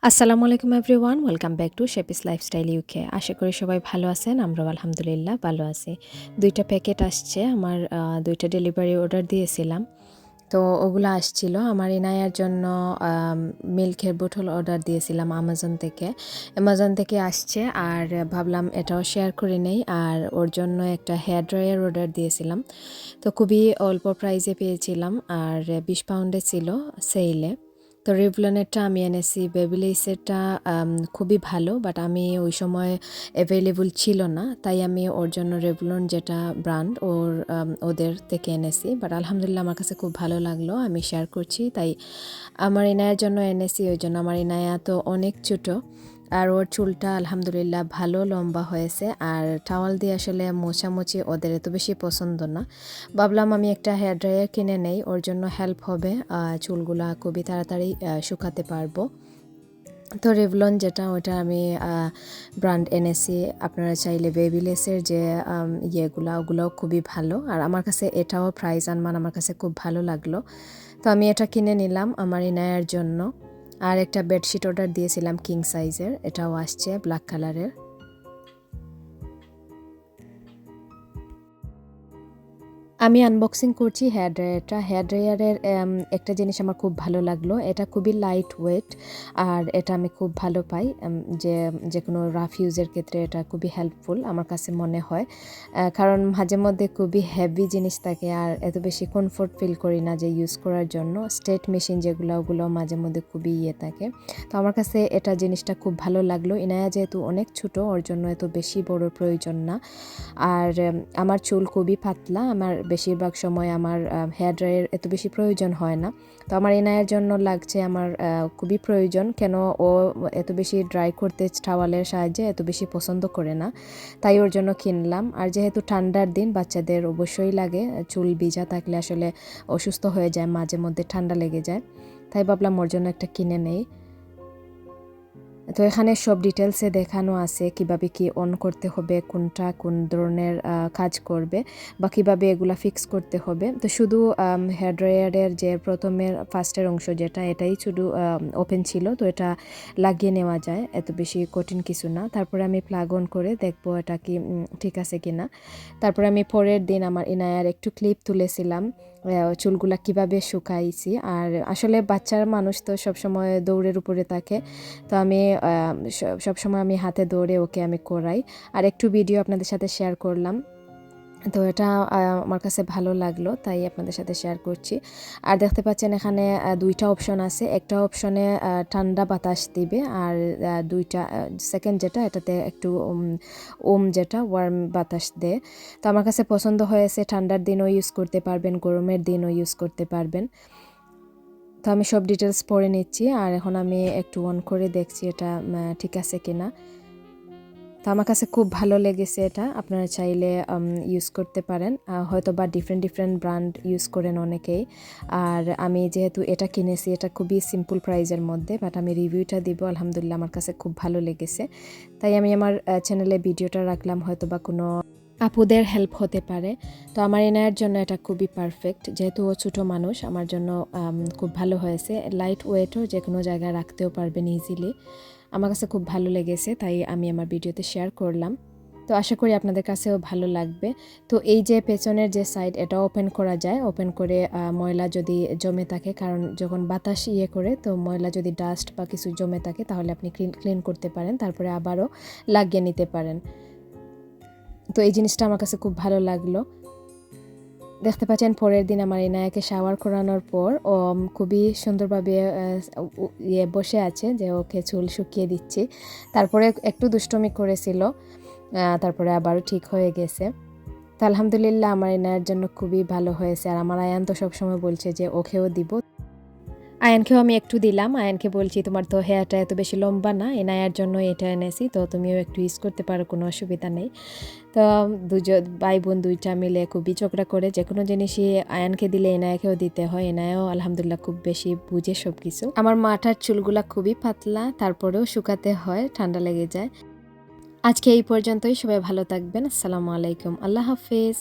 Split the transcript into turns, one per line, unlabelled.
আসসালামু আলাইকুম everyone, welcome back to Shepis lifestyle UK. আশা করি সবাই ভালো আছেন। আমরাও আলহামদুলিল্লাহ ভালো আছি। ২টা প্যাকেট আসছে আমার, ২টা ডেলিভারি অর্ডার দিয়েছিলাম। তো ওগুলো আসছিল আমার ইনায়ার জন্য। মিল্কের বোতল অর্ডার দিয়েছিলাম অ্যামাজন থেকে আসছে। আর ভাবলাম এটাও শেয়ার করে নেই। আর ওর জন্য একটা হেয়ার ড্রায়ার অর্ডার দিয়েছিলাম। তো খুবই অল্প প্রাইসে পেয়েছিলাম আর ২০ পাউন্ডে ছিল সেলে। তো রেভলনেরটা আমি এনেছি, বেবিলিসেরটা খুবই ভালো, বাট আমি ওই সময় অ্যাভেলেবল ছিল না, তাই আমি ওর জন্য রেভলন যেটা ব্র্যান্ড ওদের থেকে এনেছি। বাট আলহামদুলিল্লাহ আমার কাছে খুব ভালো লাগলো, আমি শেয়ার করছি। তাই আমার ইনায়ার জন্য এনেছি, ওই জন্য আমার ইনায়া তো অনেক ছোটো, আর ওর চুলটা আলহামদুলিল্লাহ ভালো লম্বা হয়েছে। আর টাওয়াল দিয়ে আসলে মোছামুছি ওদের এত বেশি পছন্দ না। ভাবলাম আমি একটা হেয়ার ড্রায়ার কিনে নেই, ওর জন্য হেল্প হবে, চুলগুলা খুবই তাড়াতাড়ি শুকাতে পারবো। তো রেভলন যেটা ওটা আমি ব্র্যান্ড এনেছি। আপনারা চাইলে বেবিলেসের যে ওগুলোও খুবই ভালো। আর আমার কাছে এটাও প্রাইস আনমান আমার কাছে খুব ভালো লাগলো। তো আমি এটা কিনে নিলাম আমার ইনায়ার জন্য। আর একটা বেডশিট অর্ডার দিয়েছিলাম কিং সাইজের, এটাও আসছে ব্ল্যাক কালারের। আমি আনবক্সিং করছি হেয়ার ড্রায়ারটা। হেয়ার ড্রায়ারের একটা জিনিস আমার খুব ভালো লাগলো, এটা খুবই লাইট ওয়েট। আর এটা আমি খুব ভালো পাই, যে কোনো রাফ ইউজের ক্ষেত্রে এটা খুবই হেল্পফুল আমার কাছে মনে হয়। কারণ মাঝে মধ্যে খুবই হেভি জিনিস থাকে আর এত বেশি কমফোর্ট ফিল করি না যে ইউজ করার জন্য। স্টেট মেশিন ওগুলো মাঝে মধ্যে খুবই থাকে। তো আমার কাছে এটা জিনিসটা খুব ভালো লাগলো। ইনায়া যেহেতু অনেক ছোট, ওর জন্য এত বেশি বড় প্রয়োজন না। আর আমার চুল খুবই পাতলা, আমার বেশিরভাগ সময় আমার হেয়ার ড্রায়ার এত বেশি প্রয়োজন হয় না। তো আমার এনায়ের জন্য লাগছে, আমার খুবই প্রয়োজন। কেন ও এত বেশি ড্রাই করতে টাওয়ালের সাহায্যে এত বেশি পছন্দ করে না, তাই ওর জন্য কিনলাম। আর যেহেতু ঠান্ডার দিন, বাচ্চাদের অবশ্যই লাগে, চুল ভিজা থাকলে আসলে অসুস্থ হয়ে যায়, মাঝে মধ্যে ঠান্ডা লেগে যায়, তাই ভাবলাম ওর জন্য একটা কিনে নেই। তো এখানে সব ডিটেলসে দেখানো আছে কিভাবে কি অন করতে হবে, কোনটা কোন ধরনের কাজ করবে, বা কিভাবে এগুলা ফিক্স করতে হবে। তো শুধু হেয়ার ড্রায়ারের যে প্রথমের ফার্স্টের অংশ যেটা, এটাই শুধু ওপেন ছিল, তো এটা লাগিয়ে নেওয়া যায়, এত বেশি কঠিন কিছু না। তারপরে আমি প্লাগ অন করে দেখবো এটা কি ঠিক আছে কিনা। তারপরে আমি পরের দিন আমার ইনায়ার একটু ক্লিপ তুলেছিলাম, চুলগুলা কিভাবে শুকাইছি। আর আসলে বাচ্চার মানুষ তো সবসময় দৌড়ের উপরে থাকে, তো আমি সবসময় আমি হাতে দৌড়ে ওকে আমি করাই। আর একটু ভিডিও আপনাদের সাথে শেয়ার করলাম, তো এটা আমার কাছে ভালো লাগলো, তাই আপনাদের সাথে শেয়ার করছি। আর দেখতে পাচ্ছেন এখানে দুইটা অপশন আছে, একটা অপশনে ঠান্ডা বাতাস দিবে, আর দুইটা সেকেন্ড যেটা, এটাতে একটু যেটা ওয়ার্ম বাতাস দেয়। তো আমার কাছে পছন্দ হয়েছে, ঠান্ডার দিনও ইউজ করতে পারবেন, গরমের দিনও ইউজ করতে পারবেন। তো আমি সব ডিটেলস পড়ে নিচ্ছি, আর এখন আমি একটু অন করে দেখছি এটা ঠিক আছে কিনা। তো আমার কাছে খুব ভালো লেগেছে এটা, আপনারা চাইলে ইউজ করতে পারেন, হয়তো বা ডিফারেন্ট ব্র্যান্ড ইউজ করেন অনেকেই। আর আমি যেহেতু এটা কিনেছি, এটা খুবই সিম্পল প্রাইজের মধ্যে, বাট আমি রিভিউটা দিব, আলহামদুলিল্লাহ আমার কাছে খুব ভালো লেগেছে। তাই আমি আমার চ্যানেলে ভিডিওটা রাখলাম, হয়তো বা কোনো আপুদের হেল্প হতে পারে। তো আমার এনায়ের জন্য এটা খুবই পারফেক্ট, যেহেতু ও ছোটো মানুষ, আমার জন্য খুব ভালো হয়েছে। লাইট ওয়েটও, যে কোনো জায়গায় রাখতেও পারবেন ইজিলি। আমার কাছে খুব ভালো লেগেছে, তাই আমি আমার ভিডিওতে শেয়ার করলাম। তো আশা করি আপনাদের কাছেও ভালো লাগবে। তো এই যে পেছনের যে সাইড, এটা ওপেন করা যায়, ওপেন করে ময়লা যদি জমে থাকে, কারণ যখন বাতাস করে, তো ময়লা যদি ডাস্ট বা কিছু জমে থাকে, তাহলে আপনি ক্লিন করতে পারেন, তারপরে আবারও লাগিয়ে নিতে পারেন। তো এই জিনিসটা আমার কাছে খুব ভালো লাগলো। দেখতে পাচ্ছেন পরের দিন আমার ইনায়াকে শাওয়ার করানোর পর ও খুবই সুন্দরভাবে বসে আছে, যে ওকে চুল শুকিয়ে দিচ্ছি। তারপরে একটু দুষ্টমি করেছিল, তারপরে আবারও ঠিক হয়ে গেছে। তো আলহামদুলিল্লাহ আমার ইনায়ার জন্য খুবই ভালো হয়েছে। আর আমার আয়ান তো সবসময় বলছে যে ওকেও দিব। আয়ানকেও আমি একটু দিলাম, আয়ানকে বলছি তোমার তো হেয়ারটা এত বেশি লম্বা না, এনায়ার জন্য এটা এনেছি, তো তুমিও একটু ইউজ করতে পারো, কোনো অসুবিধা নেই। তো দুজন ভাই বোন দুইটা মিলে খুবই ঝগড়া করে, যে কোনো জিনিসই আয়ানকে দিলে এনায়াকেও দিতে হয়। এনায়াও আলহামদুলিল্লাহ খুব বেশি বুঝে সব কিছু। আমার মাথার চুলগুলা খুবই পাতলা, তারপরেও শুকাতে হয়, ঠান্ডা লেগে যায়। আজকে এই পর্যন্তই, সবাই ভালো থাকবেন। আসসালামু আলাইকুম, আল্লাহ হাফেজ।